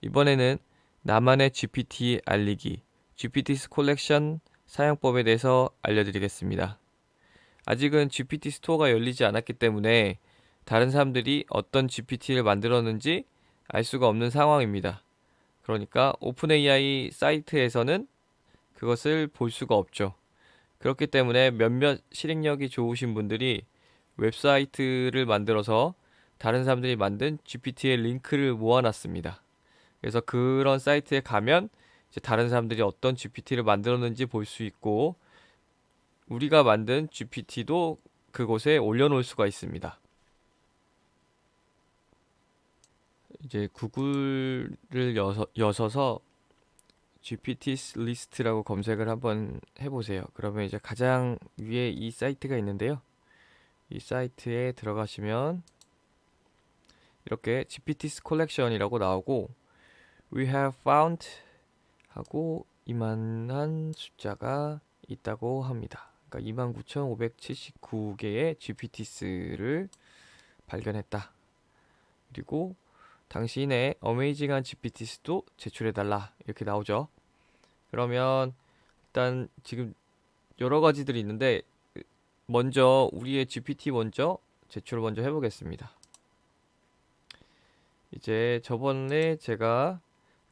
이번에는 나만의 GPT 알리기, GPTs 컬렉션 사용법에 대해서 알려드리겠습니다. 아직은 GPT 스토어가 열리지 않았기 때문에 다른 사람들이 어떤 GPT를 만들었는지 알 수가 없는 상황입니다. 그러니까 오픈 AI 사이트에서는 그것을 볼 수가 없죠. 그렇기 때문에 몇몇 실행력이 좋으신 분들이 웹사이트를 만들어서 다른 사람들이 만든 GPT의 링크를 모아놨습니다. 그래서 그런 사이트에 가면 이제 다른 사람들이 어떤 GPT를 만들었는지 볼 수 있고 우리가 만든 GPT도 그곳에 올려놓을 수가 있습니다. 이제 구글을 여셔서 GPT 리스트라고 검색을 한번 해보세요. 그러면 이제 가장 위에 이 사이트가 있는데요. 이 사이트에 들어가시면 이렇게 GPT's 컬렉션이라고 나오고 We have found 하고 이만한 숫자가 있다고 합니다. 그러니까 29,579개의 GPTs를 발견했다. 그리고 당신의 어메이징한 GPTs도 제출해달라. 이렇게 나오죠. 그러면 일단 지금 여러 가지들이 있는데 먼저 우리의 GPT 먼저 제출을 먼저 해보겠습니다. 이제 저번에 제가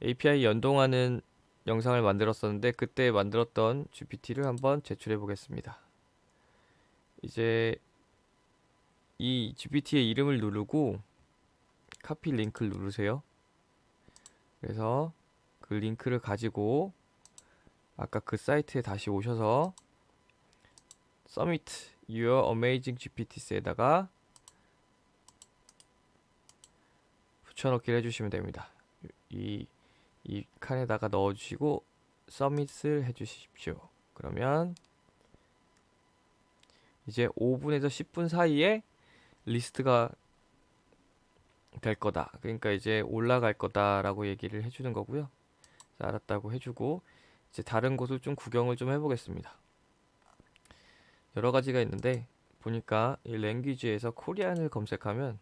API 연동하는 영상을 만들었었는데 그때 만들었던 GPT를 한번 제출해 보겠습니다. 이제 이 GPT의 이름을 누르고 카피 링크를 누르세요. 그래서 그 링크를 가지고 아까 그 사이트에 다시 오셔서 Submit Your Amazing GPTs에다가 붙여넣기를 해주시면 됩니다. 이, 이 칸에다가 넣어주시고 Submit을 해주십시오. 그러면 이제 5분에서 10분 사이에 리스트가 될 거다. 그러니까 이제 올라갈 거다라고 얘기를 해주는 거고요. 알았다고 해주고 이제 다른 곳을 좀 구경을 좀 해보겠습니다. 여러 가지가 있는데 보니까 이 랭귀지에서 코리안을 검색하면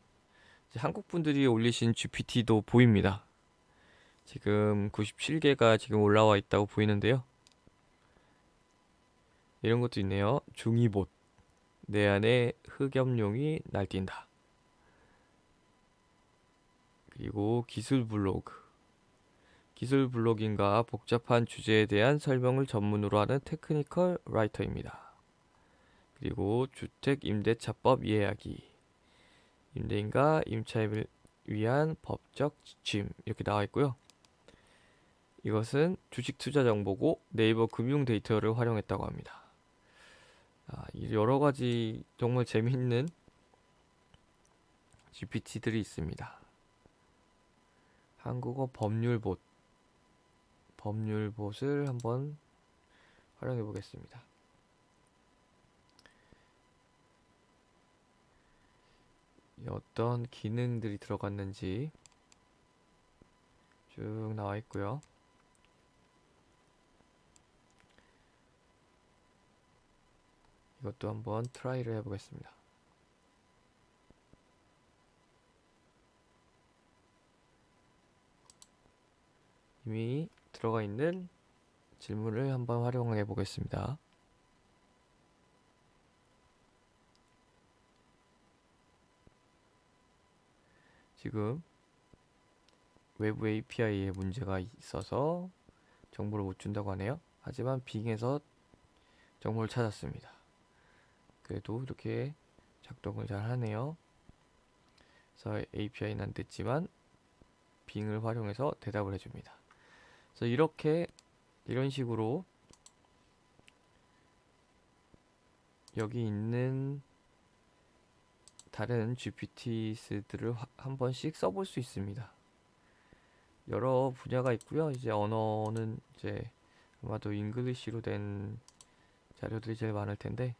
이제 한국 분들이 올리신 GPT도 보입니다. 지금 97개가 지금 올라와 있다고 보이는데요. 이런 것도 있네요. 중이봇 내 안에 흑염룡이 날뛴다. 그리고 기술 블로그 기술 블로깅과 복잡한 주제에 대한 설명을 전문으로 하는 테크니컬 라이터입니다. 그리고 주택 임대차법 이해하기, 임대인과 임차인을 위한 법적 지침 이렇게 나와 있고요. 이것은 주식 투자 정보고 네이버 금융 데이터를 활용했다고 합니다. 여러 가지 정말 재미있는 GPT들이 있습니다. 한국어 법률봇을 한번 활용해 보겠습니다. 어떤 기능들이 들어갔는지 쭉 나와 있고요. 이것도 한번 트라이를 해보겠습니다. 이미 들어가 있는 질문을 한번 활용해 보겠습니다. 지금 외부 API에 문제가 있어서 정보를 못 준다고 하네요. 하지만 빙에서 정보를 찾았습니다. 그래도 이렇게 작동을 잘 하네요. 그래서 API는 안 됐지만 빙을 활용해서 대답을 해줍니다. 그래서 이런 식으로 여기 있는 다른 GPT들을 한 번씩 써볼 수 있습니다. 여러 분야가 있고요. 이제 언어는 이제 아마도 잉글리시로 된 자료들이 제일 많을 텐데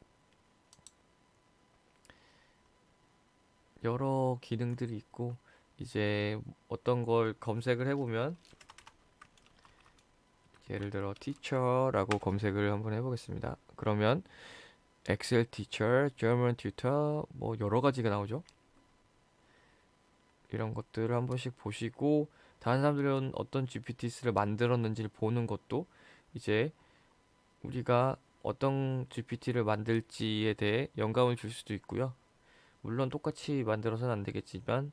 여러 기능들이 있고 이제 어떤 걸 검색을 해보면 예를 들어 teacher라고 검색을 한번 해보겠습니다. 그러면 엑셀 teacher, German tutor 뭐 여러 가지가 나오죠. 이런 것들을 한 번씩 보시고 다른 사람들은 어떤 GPT를 만들었는지를 보는 것도 이제 우리가 어떤 GPT를 만들지에 대해 영감을 줄 수도 있고요. 물론 똑같이 만들어서는 안 되겠지만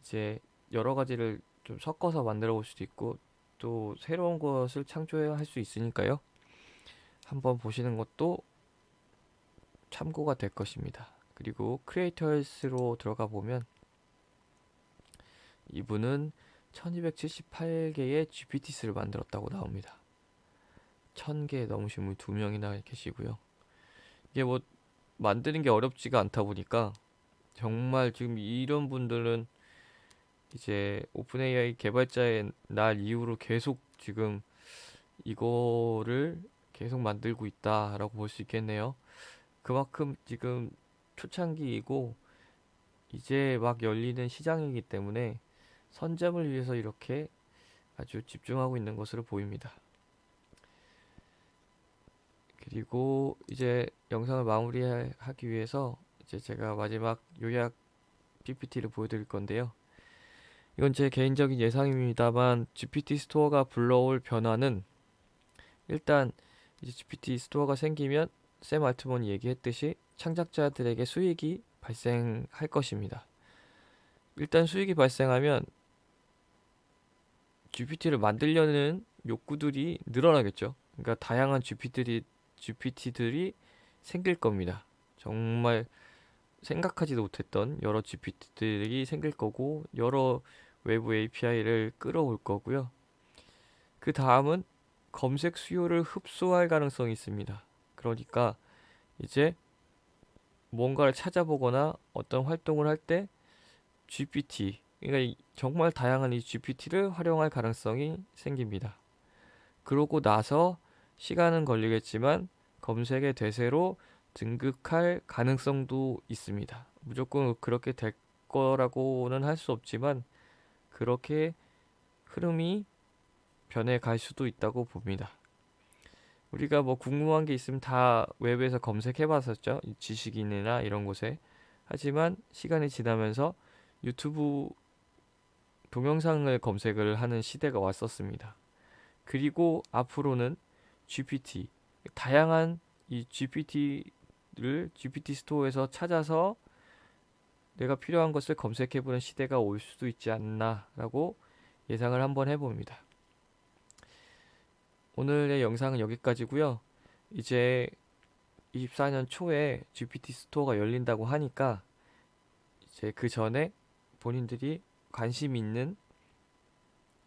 이제 여러 가지를 좀 섞어서 만들어 볼 수도 있고 또 새로운 것을 창조해야 할 수 있으니까요. 한번 보시는 것도 참고가 될 것입니다. 그리고 크리에이터스로 들어가 보면 이분은 1278개의 GPT를 만들었다고 나옵니다. 1000개 넘으신 분이 2명이나 계시고요. 이게 뭐 만드는 게 어렵지가 않다 보니까 정말 지금 이런 분들은 이제 오픈AI 개발자의 날 이후로 계속 지금 이거를 계속 만들고 있다라고 볼 수 있겠네요. 그만큼 지금 초창기이고 이제 막 열리는 시장이기 때문에 선점을 위해서 이렇게 아주 집중하고 있는 것으로 보입니다. 그리고 이제 영상을 마무리하기 위해서 이제 제가 마지막 요약 PPT를 보여드릴 건데요. 이건 제 개인적인 예상입니다만 GPT 스토어가 불러올 변화는 일단 이제 GPT 스토어가 생기면 샘 알트먼이 얘기했듯이 창작자들에게 수익이 발생할 것입니다. 일단 수익이 발생하면 GPT를 만들려는 욕구들이 늘어나겠죠. 그러니까 다양한 GPT들이 생길 겁니다. 정말 생각하지도 못했던 여러 GPT들이 생길 거고 여러 외부 API를 끌어올 거고요. 그 다음은 검색 수요를 흡수할 가능성이 있습니다. 그러니까 이제 뭔가를 찾아보거나 어떤 활동을 할 때 GPT, 그러니까 정말 다양한 이 GPT를 활용할 가능성이 생깁니다. 그러고 나서 시간은 걸리겠지만 검색의 대세로 등극할 가능성도 있습니다. 무조건 그렇게 될 거라고는 할 수 없지만 그렇게 흐름이 변해갈 수도 있다고 봅니다. 우리가 뭐 궁금한 게 있으면 다 웹에서 검색해 봤었죠. 지식인이나 이런 곳에. 하지만 시간이 지나면서 유튜브 동영상을 검색을 하는 시대가 왔었습니다. 그리고 앞으로는 GPT, 다양한 이 GPT를 GPT 스토어에서 찾아서 내가 필요한 것을 검색해보는 시대가 올 수도 있지 않나라고 예상을 한번 해봅니다. 오늘의 영상은 여기까지고요. 이제 24년 초에 GPT 스토어가 열린다고 하니까 이제 그 전에 본인들이 관심 있는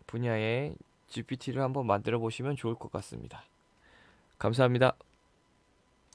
분야의 GPT를 한번 만들어 보시면 좋을 것 같습니다. 감사합니다.